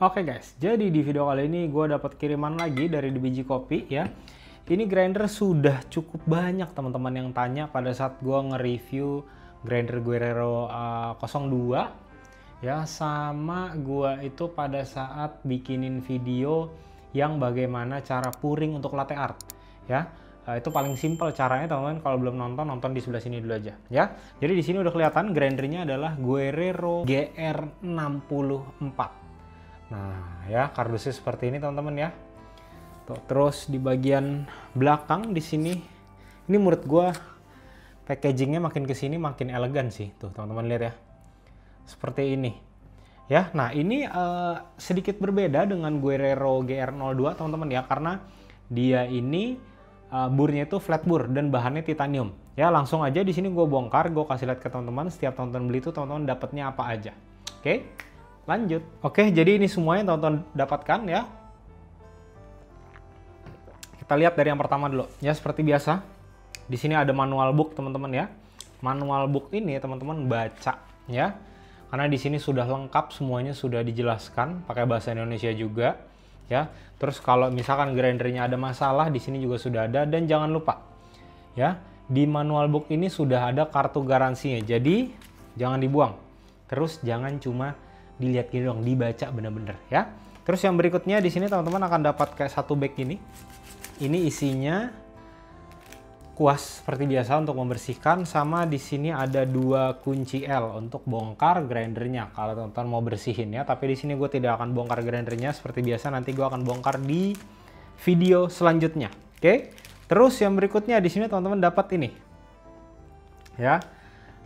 Oke guys, jadi di video kali ini gue dapat kiriman lagi dari The Biji Kopi ya. Ini grinder sudah cukup banyak teman-teman yang tanya pada saat gue nge-review grinder Guerrero 02 ya, sama gue itu pada saat bikinin video yang bagaimana cara pouring untuk latte art ya. Itu paling simpel caranya teman-teman. Kalau belum nonton di sebelah sini dulu aja ya. Jadi di sini udah kelihatan grindernya adalah Guerrero GR64. Nah ya, kardusnya seperti ini teman-teman ya. Tuh, terus di bagian belakang di sini, ini menurut gua packagingnya makin kesini makin elegan sih. Tuh teman-teman lihat ya, seperti ini ya. Nah ini sedikit berbeda dengan Guerrero GR02 teman-teman ya, karena dia ini burnya itu flat bur dan bahannya titanium ya. Langsung aja di sini gue bongkar, gue kasih lihat ke teman-teman. Setiap teman-teman beli itu teman-teman dapatnya apa aja. Oke, lanjut. Oke, jadi ini semuanya teman-teman dapatkan ya. Kita lihat dari yang pertama dulu ya. Seperti biasa di sini ada manual book teman-teman ya. Manual book ini teman-teman baca ya, karena di sini sudah lengkap, semuanya sudah dijelaskan pakai bahasa Indonesia juga ya. Terus kalau misalkan grindernya ada masalah, di sini juga sudah ada. Dan jangan lupa ya, di manual book ini sudah ada kartu garansinya, jadi jangan dibuang. Terus jangan cuma dilihat gini dong, dibaca bener-bener ya. Terus yang berikutnya di sini teman-teman akan dapat kayak satu bag ini. Ini isinya kuas seperti biasa untuk membersihkan, sama di sini ada 2 kunci L untuk bongkar grindernya kalau teman-teman mau bersihin ya. Tapi di sini gue tidak akan bongkar grindernya seperti biasa, nanti gue akan bongkar di video selanjutnya. Oke. Terus yang berikutnya di sini teman-teman dapat ini ya.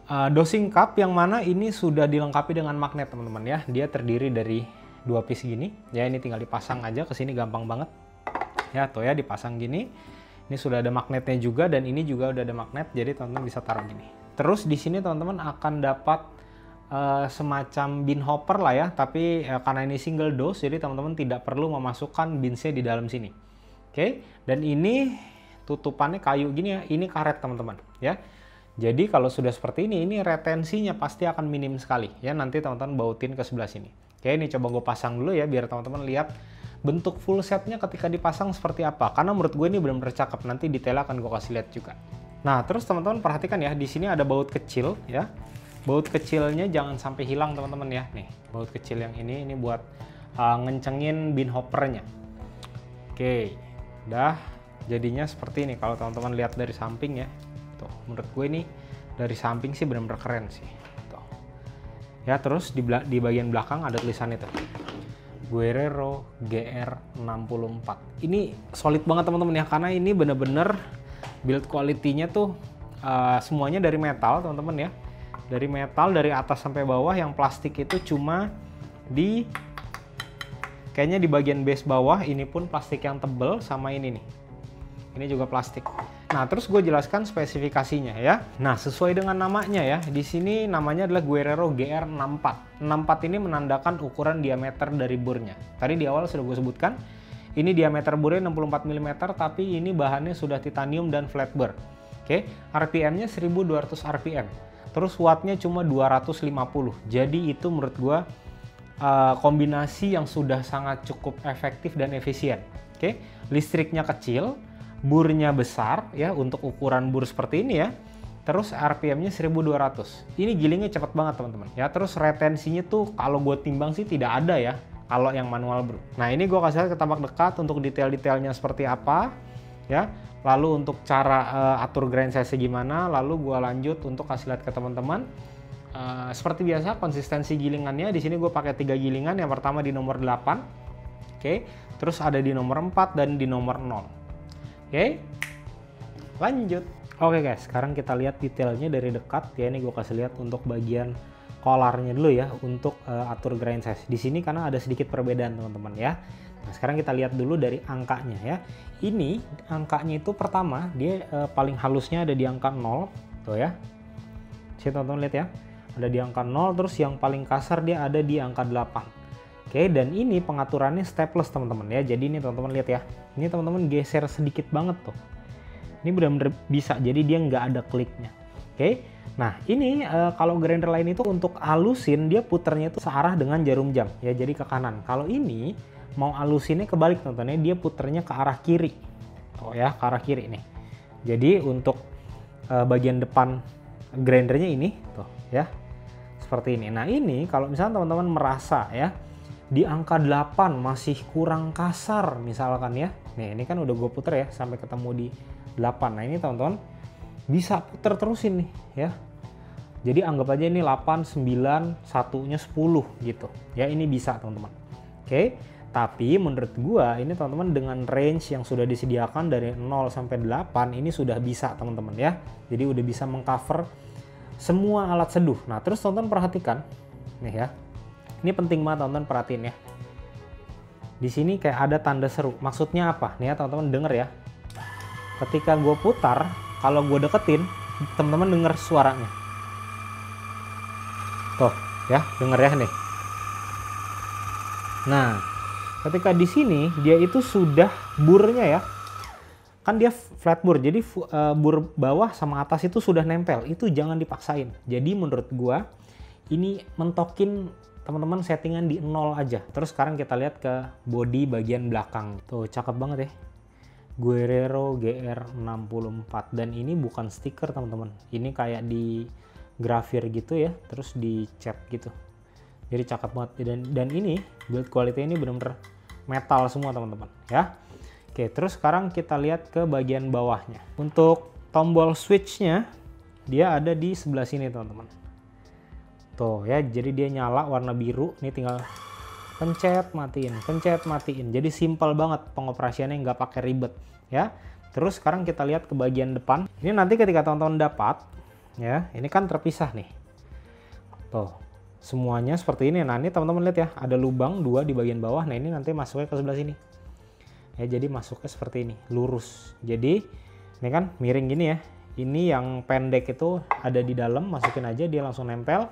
Dosing cup yang mana ini sudah dilengkapi dengan magnet teman-teman ya. Dia terdiri dari 2 piece gini ya. Ini tinggal dipasang aja ke sini, gampang banget ya. Tuh ya, dipasang gini. Ini sudah ada magnetnya juga, dan ini juga udah ada magnet, jadi teman-teman bisa taruh gini. Terus di sini teman-teman akan dapat semacam bin hopper lah ya. Tapi karena ini single dose, jadi teman-teman tidak perlu memasukkan binsnya di dalam sini. Oke. Dan ini tutupannya kayu gini ya. Ini karet teman-teman ya. Jadi kalau sudah seperti ini retensinya pasti akan minim sekali ya. Nanti teman-teman bautin ke sebelah sini. Oke, ini coba gue pasang dulu ya, biar teman-teman lihat bentuk full setnya ketika dipasang seperti apa. Karena menurut gue ini benar-benar cakep. Nanti detailnya akan gue kasih lihat juga. Nah, terus teman-teman perhatikan ya, di sini ada baut kecil ya. Baut kecilnya jangan sampai hilang teman-teman ya. Nih, baut kecil yang ini buat ngencengin bin hoppernya. Oke, udah jadinya seperti ini. Kalau teman-teman lihat dari samping ya. Tuh, menurut gue ini dari samping sih benar-benar keren sih. Tuh. Ya, terus di bagian belakang ada tulisan itu. Guerrero GR64. Ini solid banget teman-teman ya, karena ini bener-bener build quality-nya tuh semuanya dari metal teman-teman ya. Dari metal dari atas sampai bawah. Yang plastik itu cuma kayaknya di bagian base bawah. Ini pun plastik yang tebel, sama ini nih. Ini juga plastik. Nah, terus gue jelaskan spesifikasinya ya. Nah, sesuai dengan namanya ya. Di sini namanya adalah Guerrero GR64. 64 ini menandakan ukuran diameter dari burnya. Tadi di awal sudah gue sebutkan, ini diameter burnya 64 mm, tapi ini bahannya sudah titanium dan flat bur. Oke, RPM-nya 1200 RPM. Terus wattnya cuma 250. Jadi itu menurut gue kombinasi yang sudah sangat cukup efektif dan efisien. Oke, listriknya kecil, burnya besar ya untuk ukuran bur seperti ini ya. Terus RPM-nya 1200. Ini gilingnya cepet banget teman-teman ya. Terus retensinya tuh kalau gue timbang sih tidak ada ya kalau yang manual bro. Nah, ini gue kasih lihat ke tampak dekat untuk detail-detailnya seperti apa ya. Lalu untuk cara atur grind size gimana. Lalu gue lanjut untuk kasih lihat ke teman-teman. Seperti biasa konsistensi gilingannya di sini gue pakai 3 gilingan. Yang pertama di nomor 8. Oke. Terus ada di nomor 4 dan di nomor 0. Oke, lanjut. Oke guys, sekarang kita lihat detailnya dari dekat ya. Ini gue kasih lihat untuk bagian collarnya dulu ya, untuk atur grind size. Di sini karena ada sedikit perbedaan teman-teman ya. Nah, sekarang kita lihat dulu dari angkanya ya. Ini angkanya itu pertama dia paling halusnya ada di angka 0 tuh ya. Sini teman-teman lihat ya, ada di angka 0. Terus yang paling kasar dia ada di angka 8. Oke, dan ini pengaturannya stepless teman-teman ya. Jadi ini teman-teman lihat ya. Ini teman-teman geser sedikit banget tuh. Ini benar-benar bisa, jadi dia nggak ada kliknya. Oke, Nah, ini kalau grinder lain itu untuk halusin dia puternya itu searah dengan jarum jam ya, jadi ke kanan. Kalau ini mau halusinnya kebalik teman-teman, dia puternya ke arah kiri. Oh ya, ke arah kiri nih. Jadi untuk bagian depan grindernya ini tuh ya. Seperti ini. Nah, ini kalau misalnya teman-teman merasa ya di angka 8 masih kurang kasar misalkan ya. Nih, ini kan udah gue puter ya sampai ketemu di 8. Nah, ini teman-teman bisa puter terusin nih ya. Jadi anggap aja ini 8, 9, satunya 10 gitu. Ya, ini bisa teman-teman. Oke. Tapi menurut gua ini teman-teman dengan range yang sudah disediakan dari 0 sampai 8 ini sudah bisa teman-teman ya. Jadi udah bisa mengcover semua alat seduh. Nah, terus teman-teman perhatikan nih ya. Ini penting banget teman-teman perhatiin ya. Di sini kayak ada tanda seru. Maksudnya apa? Nih ya teman-teman denger ya. Ketika gue putar, kalau gue deketin, teman-teman denger suaranya. Tuh, ya, denger ya nih. Nah, ketika di sini dia itu sudah burnya ya. Kan dia flat bur, jadi bur bawah sama atas itu sudah nempel. Itu jangan dipaksain. Jadi menurut gua ini mentokin teman-teman settingan di 0 aja. Terus sekarang kita lihat ke body bagian belakang. Tuh, cakep banget ya. Guerrero GR64 dan ini bukan stiker teman-teman. Ini kayak di grafir gitu ya, terus dicat gitu. Jadi cakep banget dan ini build quality ini benar-benar metal semua teman-teman ya. Oke, terus sekarang kita lihat ke bagian bawahnya. Untuk tombol switch-nya dia ada di sebelah sini teman-teman. Tuh ya, jadi dia nyala warna biru. Ini tinggal pencet matiin. Jadi simpel banget pengoperasiannya, nggak pakai ribet ya. Terus sekarang kita lihat ke bagian depan. Ini nanti ketika teman-teman dapat ya, ini kan terpisah nih. Tuh, semuanya seperti ini. Nah, ini teman-teman lihat ya, ada lubang 2 di bagian bawah. Nah, ini nanti masuknya ke sebelah sini. Ya, jadi masuknya seperti ini, lurus. Jadi, ini kan miring gini ya. Ini yang pendek itu ada di dalam, masukin aja dia langsung nempel.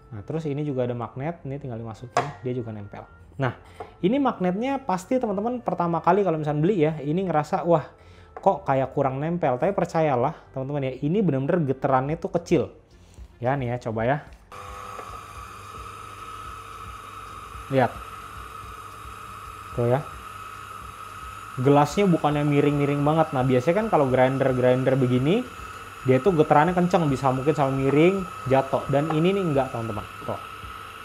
Nah, terus ini juga ada magnet, ini tinggal dimasukin, dia juga nempel. Nah, ini magnetnya pasti teman-teman pertama kali kalau misalnya beli ya, ini ngerasa wah kok kayak kurang nempel. Tapi percayalah teman-teman ya, ini benar-benar getarannya tuh kecil. Ya nih ya, coba ya. Lihat. Tuh ya. Gelasnya bukannya miring-miring banget. Nah, biasanya kan kalau grinder begini, dia tuh getarannya kenceng, bisa mungkin sampai miring, jatuh. Dan ini nih enggak teman-teman. Tuh.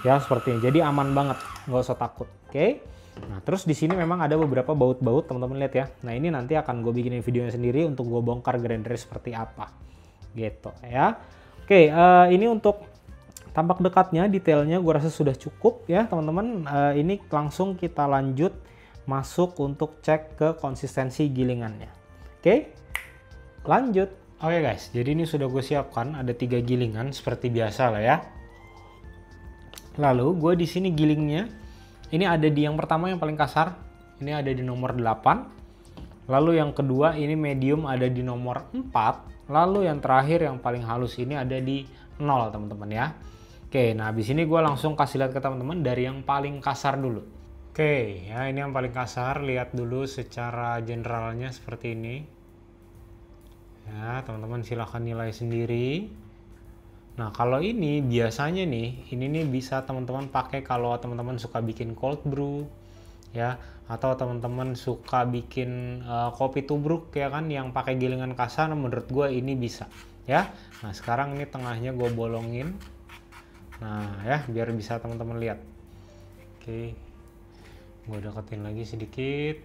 Ya seperti ini. Jadi aman banget, nggak usah takut. Oke. Nah, terus di sini memang ada beberapa baut-baut, teman-teman lihat ya. Nah, ini nanti akan gue bikinin videonya sendiri untuk gue bongkar grinder seperti apa. Gitu ya. Oke, ini untuk tampak dekatnya, detailnya gue rasa sudah cukup ya, teman-teman. Ini langsung kita lanjut masuk untuk cek ke konsistensi gilingannya. Oke, lanjut. Oke guys, jadi ini sudah gue siapkan, ada 3 gilingan seperti biasa lah ya. Lalu gue di sini gilingnya, ini ada di yang pertama yang paling kasar, ini ada di nomor 8. Lalu yang kedua ini medium ada di nomor 4. Lalu yang terakhir yang paling halus ini ada di 0 teman-teman ya. Oke, nah habis ini gue langsung kasih lihat ke teman-teman dari yang paling kasar dulu. Oke, ya ini yang paling kasar, lihat dulu secara generalnya seperti ini. Ya, teman-teman silahkan nilai sendiri. Nah, kalau ini biasanya nih, ini nih bisa teman-teman pakai kalau teman-teman suka bikin cold brew, ya, atau teman-teman suka bikin kopi tubruk ya kan, yang pakai gilingan kasar, menurut gue ini bisa, ya. Nah, sekarang ini tengahnya gue bolongin. Nah, ya, biar bisa teman-teman lihat. Oke. Gue deketin lagi sedikit.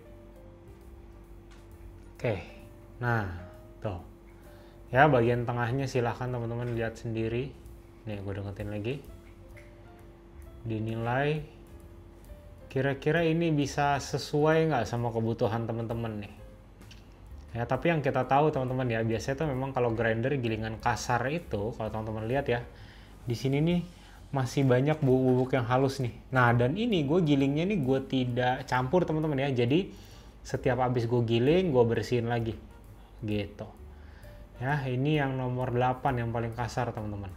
Oke, nah tuh ya, bagian tengahnya silahkan teman-teman lihat sendiri. Nih gue deketin lagi, dinilai kira-kira ini bisa sesuai nggak sama kebutuhan teman-teman nih ya. Tapi yang kita tahu teman-teman ya, biasanya tuh memang kalau grinder gilingan kasar itu, kalau teman-teman lihat ya di sini nih masih banyak bubuk-bubuk yang halus nih. Nah, dan ini gue gilingnya nih gue tidak campur teman-teman ya. Jadi setiap habis gue giling gue bersihin lagi gitu ya. Ini yang nomor 8 yang paling kasar teman-teman.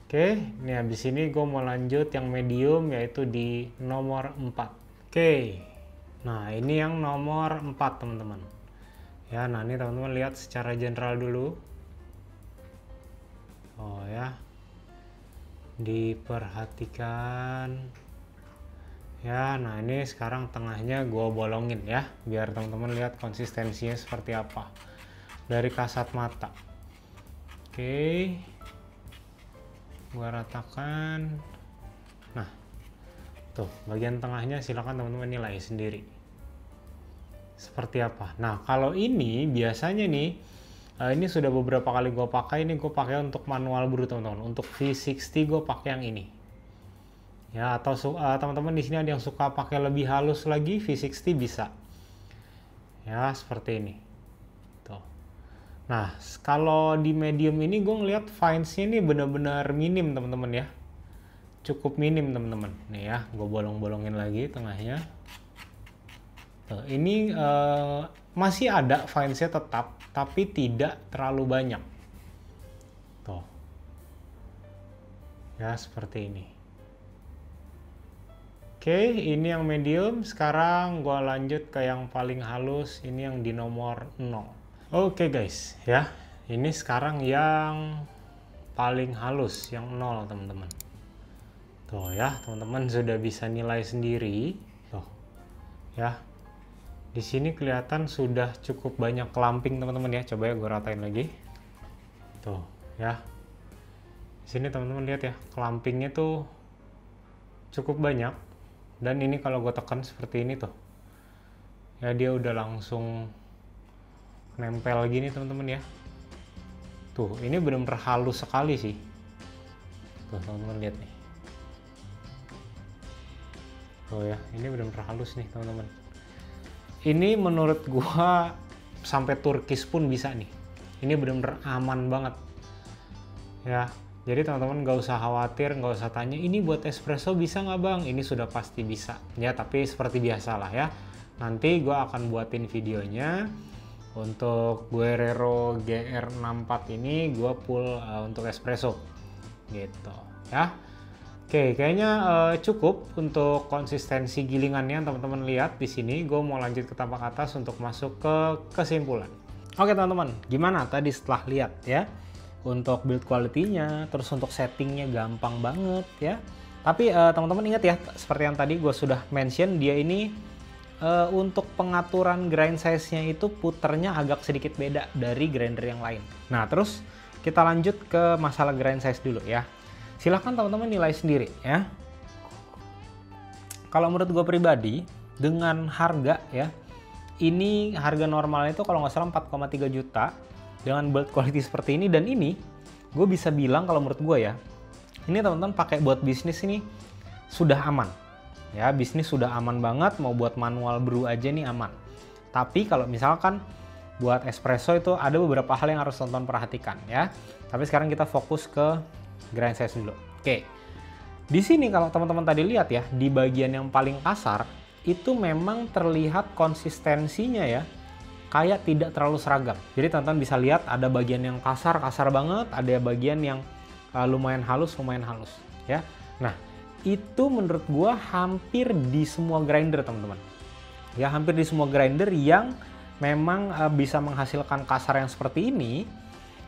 Oke, ini habis ini gue mau lanjut yang medium yaitu di nomor 4. Oke, nah ini yang nomor 4 teman-teman ya. Nah, ini teman-teman lihat secara general dulu. Oh ya, diperhatikan ya. Nah ini sekarang tengahnya gue bolongin ya, biar teman-teman lihat konsistensinya seperti apa dari kasat mata. Oke, gue ratakan. Nah tuh bagian tengahnya silakan teman-teman nilai sendiri seperti apa. Nah kalau ini biasanya nih, ini sudah beberapa kali gue pakai. Ini gue pakai untuk manual brew teman-teman. Untuk V60 gue pakai yang ini. Ya, atau teman-teman di sini ada yang suka pakai lebih halus lagi, V60 bisa. Ya seperti ini. Tuh. Nah kalau di medium ini gue ngeliat fines-nya ini benar-benar minim teman-teman ya. Cukup minim teman-teman. Nih ya, gue bolong-bolongin lagi tengahnya. Tuh, ini masih ada fines-nya tetap, tapi tidak terlalu banyak. Tuh. Ya, seperti ini. Oke, ini yang medium. Sekarang gue lanjut ke yang paling halus. Ini yang di nomor 0. Oke guys, ya. Ini sekarang yang paling halus, yang 0 teman-teman. Tuh ya, teman-teman sudah bisa nilai sendiri. Tuh, ya. Di sini kelihatan sudah cukup banyak clumping teman-teman ya. Coba ya gue ratain lagi. Tuh, ya. Di sini teman-teman lihat ya, clumpingnya tuh cukup banyak. Dan ini kalau gue tekan seperti ini tuh, ya dia udah langsung nempel gini teman-teman ya. Tuh, ini benar-benar halus sekali sih. Tuh, teman-teman lihat nih. Oh ya, ini benar-benar halus nih teman-teman. Ini menurut gua sampai Turkish pun bisa nih. Ini benar-benar aman banget. Ya, jadi teman-teman nggak usah khawatir, nggak usah tanya ini buat espresso bisa nggak bang? Ini sudah pasti bisa. Ya, tapi seperti biasa lah ya. Nanti gua akan buatin videonya untuk Guerrero GR64 ini. Gua full untuk espresso, gitu ya. Oke, kayaknya cukup untuk konsistensi gilingannya teman-teman lihat di sini. Gue mau lanjut ke tapak atas untuk masuk ke kesimpulan. Oke teman-teman, gimana tadi setelah lihat ya? Untuk build quality-nya, terus untuk settingnya gampang banget ya. Tapi teman-teman ingat ya, seperti yang tadi gue sudah mention, dia ini untuk pengaturan grind size-nya itu puternya agak sedikit beda dari grinder yang lain. Nah terus kita lanjut ke masalah grind size dulu ya. Silahkan teman-teman nilai sendiri ya. Kalau menurut gue pribadi, dengan harga ya, ini harga normalnya itu kalau nggak salah 4,3 juta dengan build quality seperti ini. Dan ini gue bisa bilang kalau menurut gue ya, ini teman-teman pakai buat bisnis ini sudah aman ya. Bisnis sudah aman banget, mau buat manual brew aja nih aman. Tapi kalau misalkan buat espresso itu ada beberapa hal yang harus teman-teman perhatikan ya. Tapi sekarang kita fokus ke grind size dulu. Oke. Di sini kalau teman-teman tadi lihat ya, di bagian yang paling kasar itu memang terlihat konsistensinya ya, kayak tidak terlalu seragam. Jadi teman-teman bisa lihat ada bagian yang kasar banget, ada bagian yang lumayan halus ya. Nah, itu menurut gua hampir di semua grinder teman-teman. Ya, hampir di semua grinder yang memang bisa menghasilkan kasar yang seperti ini,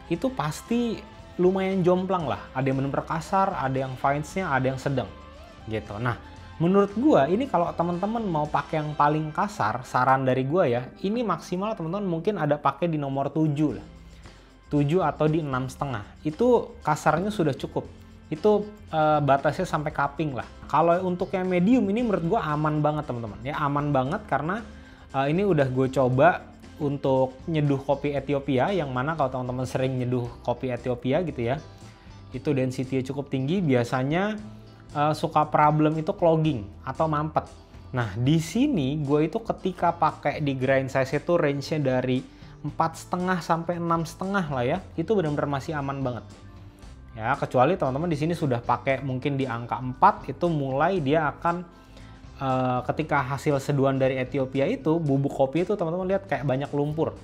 itu pasti lumayan jomplang lah. Ada yang benar-benar kasar, ada yang fines-nya, ada yang sedang gitu. Nah, menurut gua ini kalau teman-teman mau pakai yang paling kasar, saran dari gua ya, ini maksimal teman-teman mungkin ada pakai di nomor 7 lah. 7 atau di 6,5. Itu kasarnya sudah cukup. Itu batasnya sampai cupping lah. Kalau untuk yang medium ini menurut gua aman banget teman-teman. Ya, aman banget karena ini udah gue coba untuk nyeduh kopi Ethiopia, yang mana kalau teman-teman sering nyeduh kopi Ethiopia gitu ya, itu density-nya cukup tinggi, biasanya suka problem itu clogging atau mampet. Nah di sini gue itu ketika pakai di grind size itu range-nya dari 4,5 sampai 6,5 lah ya, itu benar-benar masih aman banget. Ya kecuali teman-teman di sini sudah pakai mungkin di angka 4, itu mulai dia akan ketika hasil seduhan dari Ethiopia itu, bubuk kopi itu teman-teman lihat kayak banyak lumpur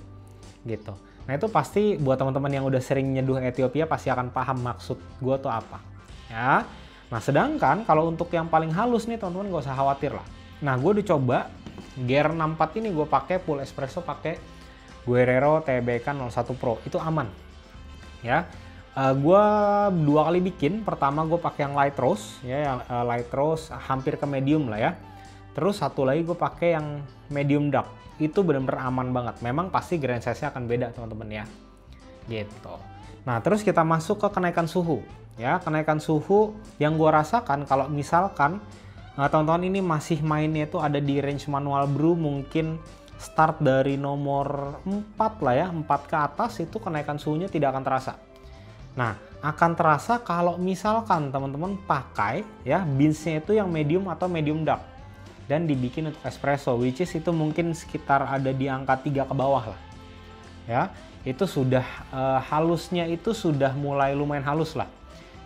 gitu. Nah itu pasti buat teman-teman yang udah sering nyeduh Ethiopia pasti akan paham maksud gue tuh apa ya. Nah sedangkan kalau untuk yang paling halus nih teman-teman gak usah khawatir lah. Nah gue udah coba GR64 ini, gue pakai full espresso pakai Guerrero TBK 01 Pro, itu aman ya. Gue 2 kali bikin. Pertama gue pakai yang light roast ya, yang light roast hampir ke medium lah ya. Terus satu lagi gue pakai yang medium dark. Itu benar-benar aman banget. Memang pasti grind size-nya akan beda teman-teman ya. Gitu. Nah, terus kita masuk ke kenaikan suhu ya. Kenaikan suhu yang gue rasakan kalau misalkan teman-teman ini masih mainnya itu ada di range manual brew, mungkin start dari nomor 4 lah ya, 4 ke atas, itu kenaikan suhunya tidak akan terasa. Nah, akan terasa kalau misalkan teman-teman pakai ya beansnya itu yang medium atau medium dark dan dibikin untuk espresso, which is itu mungkin sekitar ada di angka 3 ke bawah lah ya. Itu sudah halusnya itu sudah mulai lumayan halus lah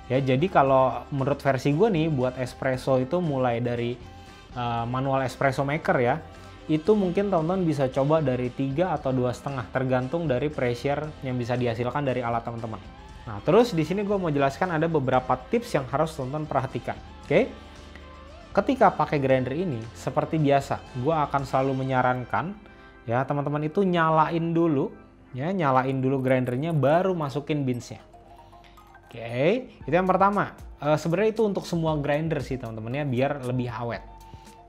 ya. Jadi kalau menurut versi gue nih, buat espresso itu mulai dari manual espresso maker ya, itu mungkin teman-teman bisa coba dari 3 atau 2,5 tergantung dari pressure yang bisa dihasilkan dari alat teman-teman. Nah, terus di sini gue mau jelaskan ada beberapa tips yang harus teman-teman perhatikan. Oke? Ketika pakai grinder ini, seperti biasa, gue akan selalu menyarankan ya teman-teman itu nyalain dulu ya, nyalain dulu grindernya baru masukin beansnya. Oke, itu yang pertama. Sebenarnya itu untuk semua grinder sih teman-teman ya, biar lebih awet.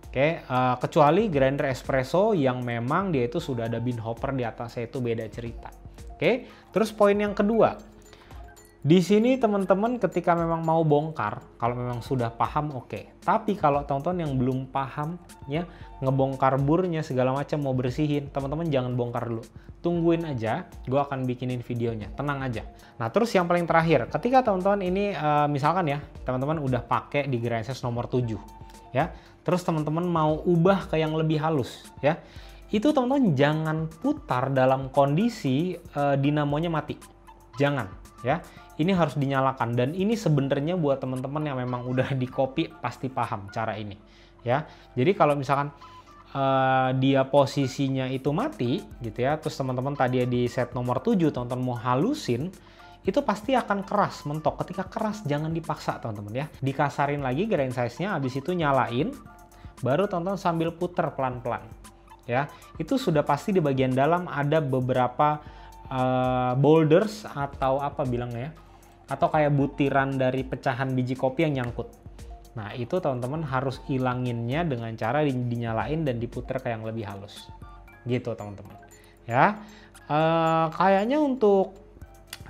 Oke, kecuali grinder espresso yang memang dia itu sudah ada bean hopper di atasnya, itu beda cerita. Oke, terus poin yang kedua. Di sini teman-teman ketika memang mau bongkar, kalau memang sudah paham oke. Tapi kalau teman-teman yang belum paham ya, ngebongkar burnya segala macam mau bersihin, teman-teman jangan bongkar dulu. Tungguin aja, gue akan bikinin videonya, tenang aja. Nah, terus yang paling terakhir, ketika teman-teman ini misalkan ya, teman-teman udah pakai di grind size nomor 7 ya. Terus teman-teman mau ubah ke yang lebih halus ya. Itu teman-teman jangan putar dalam kondisi dinamonya mati. Jangan ya. Ini harus dinyalakan, dan ini sebenarnya buat teman-teman yang memang udah di copy pasti paham cara ini ya. Jadi kalau misalkan dia posisinya itu mati gitu ya, terus teman-teman tadi di set nomor 7 teman-teman mau halusin, itu pasti akan keras, mentok. Ketika keras jangan dipaksa teman-teman ya. Dikasarin lagi grind size-nya, habis itu nyalain, baru teman-teman sambil puter pelan-pelan ya. Itu sudah pasti di bagian dalam ada beberapa boulders atau apa bilangnya ya, atau kayak butiran dari pecahan biji kopi yang nyangkut. Nah, itu teman-teman harus ilanginnya dengan cara dinyalain dan diputer ke yang lebih halus. Gitu teman-teman. Ya, kayaknya untuk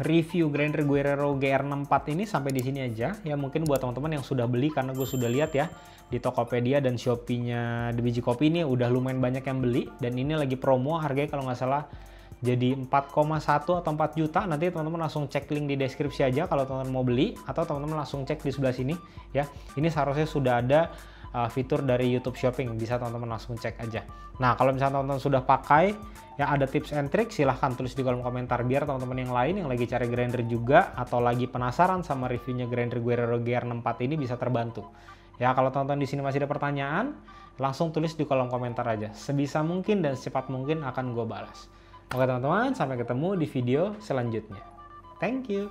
review grinder Guerrero GR64 ini sampai di sini aja. Ya, mungkin buat teman-teman yang sudah beli, karena gue sudah lihat ya di Tokopedia dan Shopee-nya The Biji Kopi ini udah lumayan banyak yang beli, dan ini lagi promo harganya kalau nggak salah jadi 4,1 atau 4 juta. Nanti teman-teman langsung cek link di deskripsi aja kalau teman-teman mau beli, atau teman-teman langsung cek di sebelah sini ya. Ini seharusnya sudah ada fitur dari YouTube Shopping, bisa teman-teman langsung cek aja. Nah, kalau misalnya teman-teman sudah pakai ya, ada tips and trick, silahkan tulis di kolom komentar biar teman-teman yang lain yang lagi cari grinder juga atau lagi penasaran sama reviewnya grinder Guerrero GR64 ini bisa terbantu. Ya, kalau teman-teman di sini masih ada pertanyaan, langsung tulis di kolom komentar aja. Sebisa mungkin dan secepat mungkin akan gue balas. Oke teman-teman, sampai ketemu di video selanjutnya. Thank you.